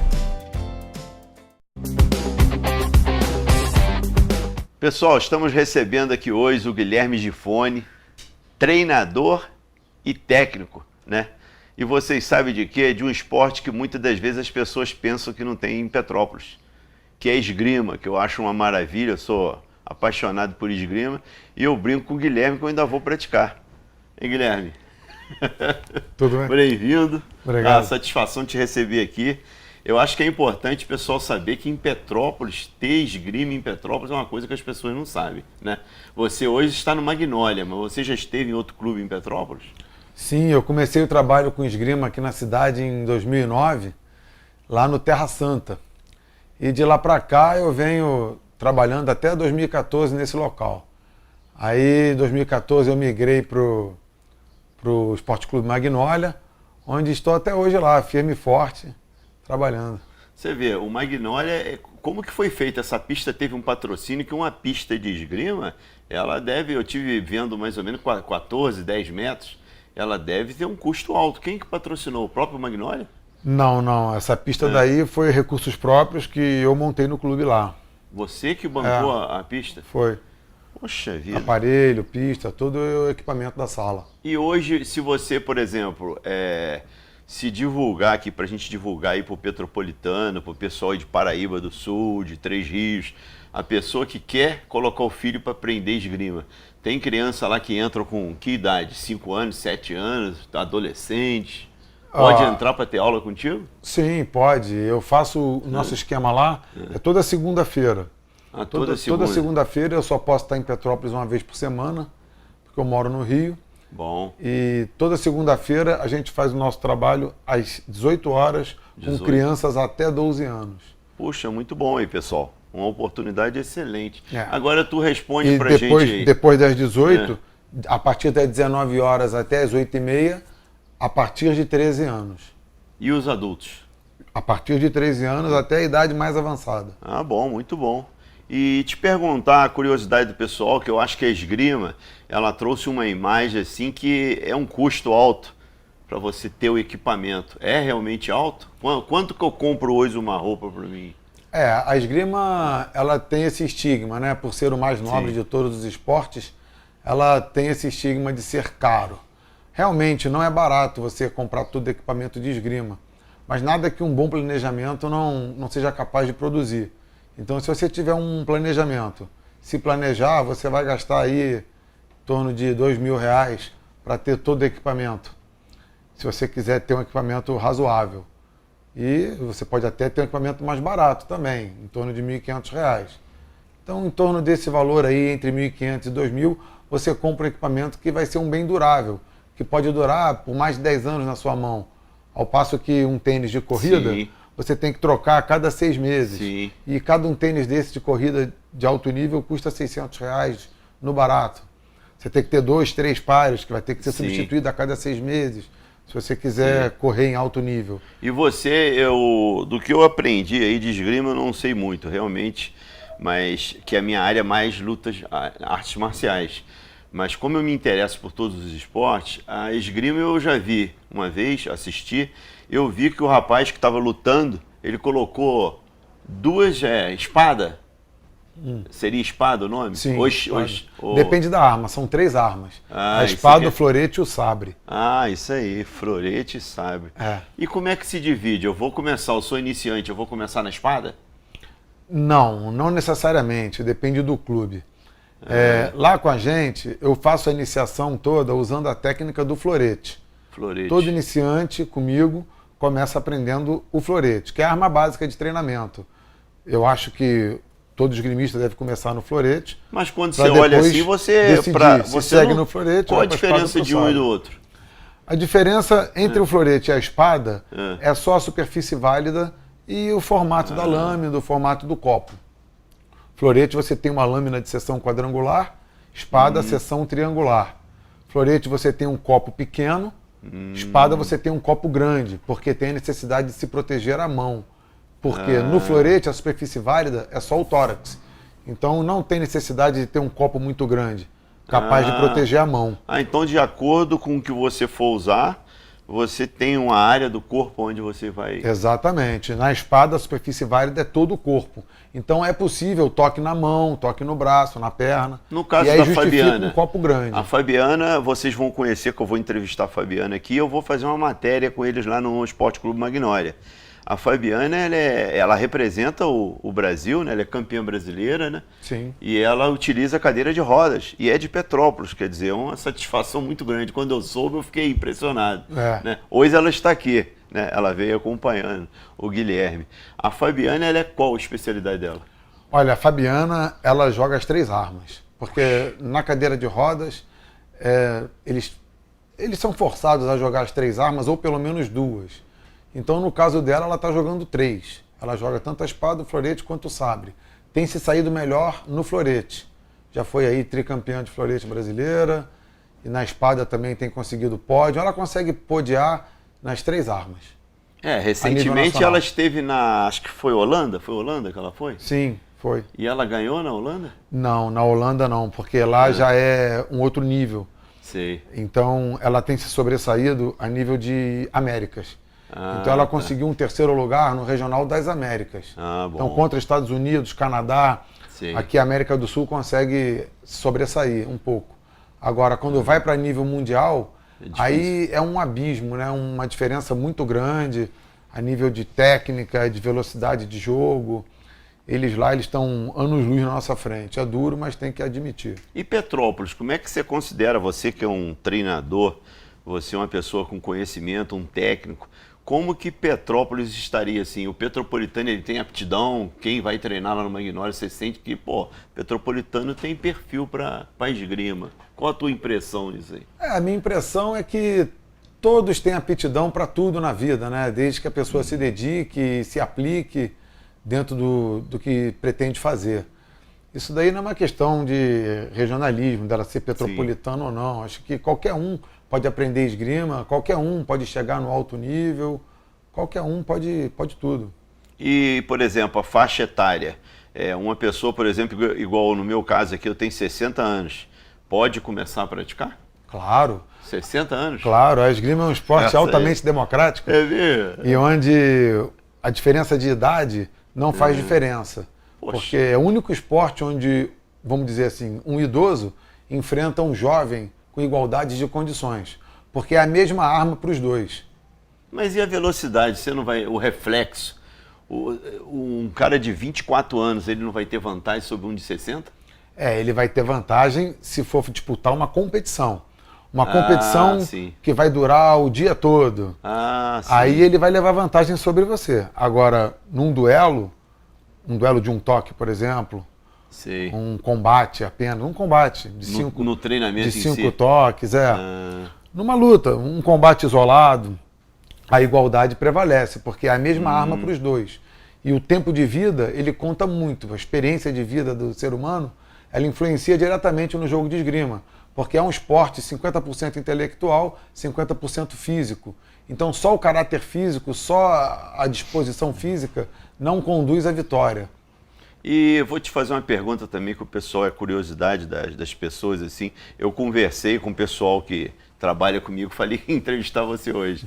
Pessoal, estamos recebendo aqui hoje o Guilherme Gifone, treinador e técnico, né? E vocês sabem de quê? De um esporte que muitas das vezes as pessoas pensam que não tem em Petrópolis, que é esgrima, que eu acho uma maravilha, eu sou apaixonado por esgrima, e eu brinco com o Guilherme que eu ainda vou praticar. Hein, Guilherme? Tudo bem? Bem-vindo. Obrigado. Satisfação te receber aqui. Eu acho que é importante o pessoal saber que em Petrópolis, ter esgrima em Petrópolis é uma coisa que as pessoas não sabem, né? Você hoje está no Magnólia, mas você já esteve em outro clube em Petrópolis? Sim, eu comecei o trabalho com esgrima aqui na cidade em 2009, lá no Terra Santa. E de lá para cá eu venho trabalhando até 2014 nesse local. Aí em 2014 eu migrei para o Esporte Clube Magnólia, onde estou até hoje lá, firme e forte, trabalhando. Você vê, o Magnólia, como que foi feita essa pista? Teve um patrocínio que uma pista de esgrima, ela deve, eu tive vendo mais ou menos 14, 10 metros, ela deve ter um custo alto. Quem que patrocinou? O próprio Magnólia? Não, essa pista daí foi recursos próprios que eu montei no clube lá. Você que bancou a pista? Foi. Poxa vida. Aparelho, pista, todo o equipamento da sala. E hoje, se você, por exemplo, se divulgar aqui, para a gente divulgar aí para o Petropolitano, para o pessoal aí de Paraíba do Sul, de Três Rios, a pessoa que quer colocar o filho para aprender esgrima. Tem criança lá que entra com que idade? 5 anos, 7 anos, adolescente? Pode entrar para ter aula contigo? Sim, pode. Eu faço o nosso esquema lá, é toda segunda-feira. Toda segunda-feira eu só posso estar em Petrópolis uma vez por semana, porque eu moro no Rio. Bom. E toda segunda-feira a gente faz o nosso trabalho às 18 horas com crianças até 12 anos. Puxa, muito bom aí, pessoal. Uma oportunidade excelente. Agora tu responde pra gente aí. Depois das 18, a partir das 19 horas até as 8h30, a partir de 13 anos. E os adultos? A partir de 13 anos até a idade mais avançada. Ah, bom, muito bom. E te perguntar, a curiosidade do pessoal, que eu acho que a esgrima, ela trouxe uma imagem assim que é um custo alto para você ter o equipamento. É realmente alto? Quanto que eu compro hoje uma roupa para mim? A esgrima, ela tem esse estigma, né? Por ser o mais nobre de todos os esportes, ela tem esse estigma de ser caro. Realmente não é barato você comprar todo equipamento de esgrima, mas nada que um bom planejamento não seja capaz de produzir. Então, se você tiver um planejamento, se planejar, você vai gastar aí em torno de R$2.000 para ter todo o equipamento. Se você quiser ter um equipamento razoável. E você pode até ter um equipamento mais barato também, em torno de R$1.500. Então, em torno desse valor aí, entre R$1.500 e R$2.000, você compra um equipamento que vai ser um bem durável, que pode durar por mais de 10 anos na sua mão. Ao passo que um tênis de corrida, você tem que trocar a cada 6 meses. E cada um tênis desse de corrida de alto nível custa R$600 no barato. Você tem que ter 2, 3 pares, que vai ter que ser substituído a cada 6 meses, se você quiser correr em alto nível. E você, do que eu aprendi aí de esgrima, eu não sei muito, realmente, mas que a minha área é mais lutas, artes marciais. Mas como eu me interesso por todos os esportes, a esgrima eu já vi uma vez, assisti, eu vi que o rapaz que estava lutando, ele colocou 2 espadas. Seria espada o nome? Sim. Depende da arma, são 3 armas. A espada, o florete e o sabre. Ah, isso aí, florete e sabre. E como é que se divide? Eu sou iniciante, eu vou começar na espada? Não necessariamente, depende do clube. Lá com a gente, eu faço a iniciação toda usando a técnica do florete. Todo iniciante comigo começa aprendendo o florete, que é a arma básica de treinamento. Eu acho que todo esgrimista deve começar no florete. Mas quando você olha assim, você segue no florete. Qual a diferença de um e do outro? A diferença entre o florete e a espada é só a superfície válida e o formato da lâmina, o formato do copo. Florete, você tem uma lâmina de seção quadrangular, espada, seção triangular. Florete, você tem um copo pequeno, espada, você tem um copo grande, porque tem a necessidade de se proteger a mão. Porque no florete, a superfície válida é só o tórax. Então, não tem necessidade de ter um copo muito grande, capaz de proteger a mão. Então, de acordo com o que você for usar, você tem uma área do corpo onde você vai... Exatamente. Na espada, a superfície válida é todo o corpo. Então, é possível toque na mão, toque no braço, na perna. No caso e aí da justifica Fabiana, um copo grande. A Fabiana, vocês vão conhecer, que eu vou entrevistar a Fabiana aqui, eu vou fazer uma matéria com eles lá no Esporte Clube Magnólia. A Fabiana, ela representa o Brasil, né? Ela é campeã brasileira, né? Sim. E ela utiliza a cadeira de rodas, e é de Petrópolis, quer dizer, é uma satisfação muito grande. Quando eu soube, eu fiquei impressionado. Né? Hoje ela está aqui, né? Ela veio acompanhando o Guilherme. A Fabiana, ela é qual a especialidade dela? Olha, a Fabiana, ela joga as 3 armas, porque na cadeira de rodas, eles são forçados a jogar as 3 armas, ou pelo menos 2. Então, no caso dela, ela está jogando 3. Ela joga tanto a espada, o florete, quanto o sabre. Tem se saído melhor no florete. Já foi aí tricampeã de florete brasileira. E na espada também tem conseguido pódio. Ela consegue podiar nas 3 armas. Recentemente ela esteve acho que foi Holanda. Foi Holanda que ela foi? Sim, foi. E ela ganhou na Holanda? Não, na Holanda não, porque lá já é um outro nível. Sei. Então, ela tem se sobressaído a nível de Américas. Então ela conseguiu um 3º lugar no Regional das Américas. Bom. Então contra Estados Unidos, Canadá, aqui a América do Sul consegue sobressair um pouco. Agora, quando vai para nível mundial, Aí é um abismo, né? Uma diferença muito grande a nível de técnica, de velocidade de jogo. Eles estão anos-luz na nossa frente. É duro, mas tem que admitir. E Petrópolis, como é que você considera, você que é um treinador, você é uma pessoa com conhecimento, um técnico, como que Petrópolis estaria assim? O Petropolitano, ele tem aptidão? Quem vai treinar lá no Magnólia, você sente que, Petropolitano tem perfil para esgrima. Qual a tua impressão disso aí? A minha impressão é que todos têm aptidão para tudo na vida, né? Desde que a pessoa se dedique, se aplique dentro do que pretende fazer. Isso daí não é uma questão de regionalismo, dela ser petropolitano ou não. Acho que qualquer um pode aprender esgrima, qualquer um pode chegar no alto nível, qualquer um pode tudo. E, por exemplo, a faixa etária. Uma pessoa, por exemplo, igual no meu caso aqui, eu tenho 60 anos, pode começar a praticar? Claro. 60 anos? Claro, a esgrima é um esporte altamente democrático. É mesmo? E onde a diferença de idade não faz diferença. Poxa. Porque é o único esporte onde, vamos dizer assim, um idoso enfrenta um jovem com igualdade de condições. Porque é a mesma arma para os dois. Mas e a velocidade? Você não vai... O reflexo? Um cara de 24 anos, ele não vai ter vantagem sobre um de 60? Ele vai ter vantagem se for disputar uma competição. Uma competição que vai durar o dia todo. Aí ele vai levar vantagem sobre você. Agora, num duelo de um toque, por exemplo, um combate apenas, um combate de no treinamento de 5 toques, numa luta, um combate isolado, a igualdade prevalece, porque é a mesma arma para os dois. E o tempo de vida, ele conta muito. A experiência de vida do ser humano, ela influencia diretamente no jogo de esgrima. Porque é um esporte 50% intelectual, 50% físico. Então só o caráter físico, só a disposição física não conduz à vitória. E eu vou te fazer uma pergunta também que o pessoal, é curiosidade das pessoas, assim. Eu conversei com o pessoal que trabalha comigo, falei que ia entrevistar você hoje.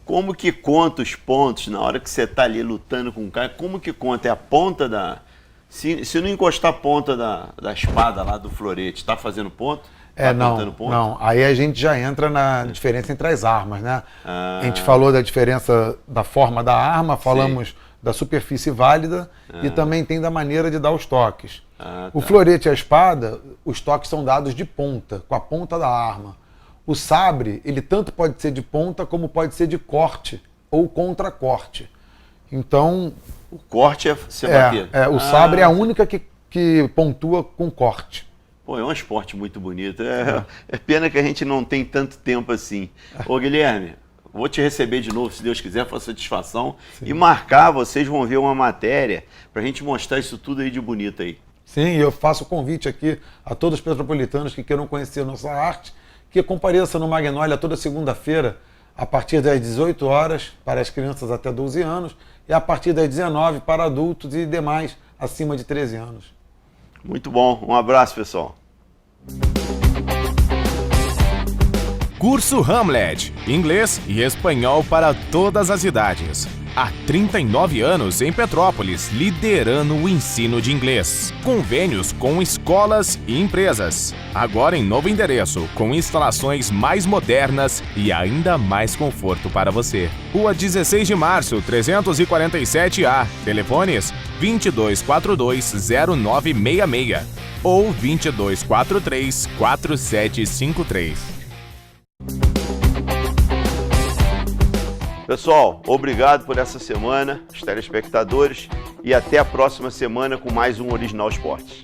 Como que conta os pontos na hora que você está ali lutando com o cara? Como que conta? É a ponta da... Se não encostar a ponta da espada lá do florete, está fazendo ponto? Não. Aí a gente já entra na diferença entre as armas, né? A gente falou da diferença da forma da arma, falamos da superfície válida e também tem da maneira de dar os toques. O florete e a espada, os toques são dados de ponta, com a ponta da arma. O sabre, ele tanto pode ser de ponta como pode ser de corte ou contra-corte. Então... O corte é você bater? O sabre é a única que pontua com corte. Pô, é um esporte muito bonito. É pena que a gente não tem tanto tempo assim. Ô, Guilherme, vou te receber de novo, se Deus quiser, for satisfação. E marcar, vocês vão ver uma matéria pra gente mostrar isso tudo aí de bonito aí. Sim, eu faço o convite aqui a todos os petropolitanos que queiram conhecer a nossa arte, que compareçam no Magnólia toda segunda-feira, a partir das 18 horas, para as crianças até 12 anos, e a partir das 19 para adultos e demais acima de 13 anos. Muito bom. Um abraço, pessoal. Curso Hamlet, inglês e espanhol para todas as idades. Há 39 anos em Petrópolis, liderando o ensino de inglês. Convênios com escolas e empresas. Agora em novo endereço, com instalações mais modernas e ainda mais conforto para você. Rua 16 de Março, 347A. Telefones 2242-0966 ou 2243-4753. Pessoal, obrigado por essa semana, os telespectadores, e até a próxima semana com mais um Original Esportes.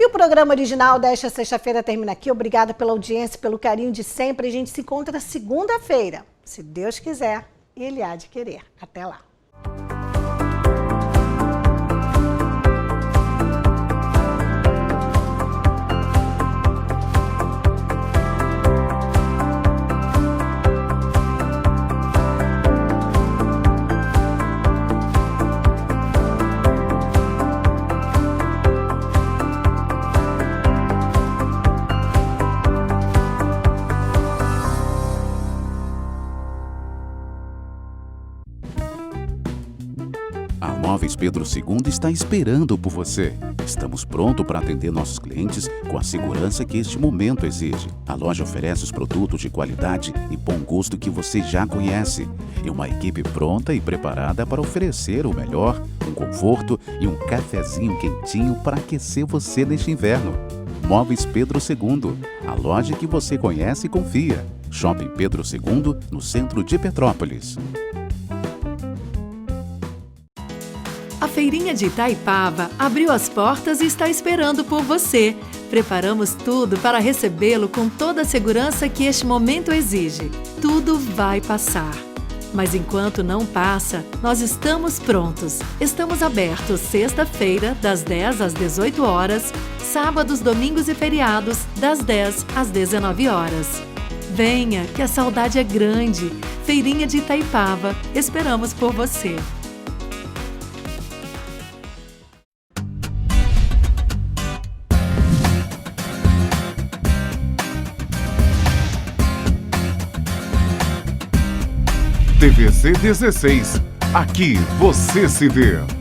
O programa original desta sexta-feira termina aqui. Obrigada pela audiência, pelo carinho de sempre. A gente se encontra segunda-feira, se Deus quiser, e Ele há de querer. Até lá. Pedro II está esperando por você. Estamos prontos para atender nossos clientes com a segurança que este momento exige. A loja oferece os produtos de qualidade e bom gosto que você já conhece. E uma equipe pronta e preparada para oferecer o melhor, um conforto e um cafezinho quentinho para aquecer você neste inverno. Móveis Pedro II, a loja que você conhece e confia. Shopping Pedro II, no centro de Petrópolis. A Feirinha de Itaipava abriu as portas e está esperando por você. Preparamos tudo para recebê-lo com toda a segurança que este momento exige. Tudo vai passar. Mas enquanto não passa, nós estamos prontos. Estamos abertos sexta-feira, das 10 às 18 horas, sábados, domingos e feriados, das 10 às 19 horas. Venha, que a saudade é grande. Feirinha de Itaipava, esperamos por você. TVC 16. Aqui você se vê.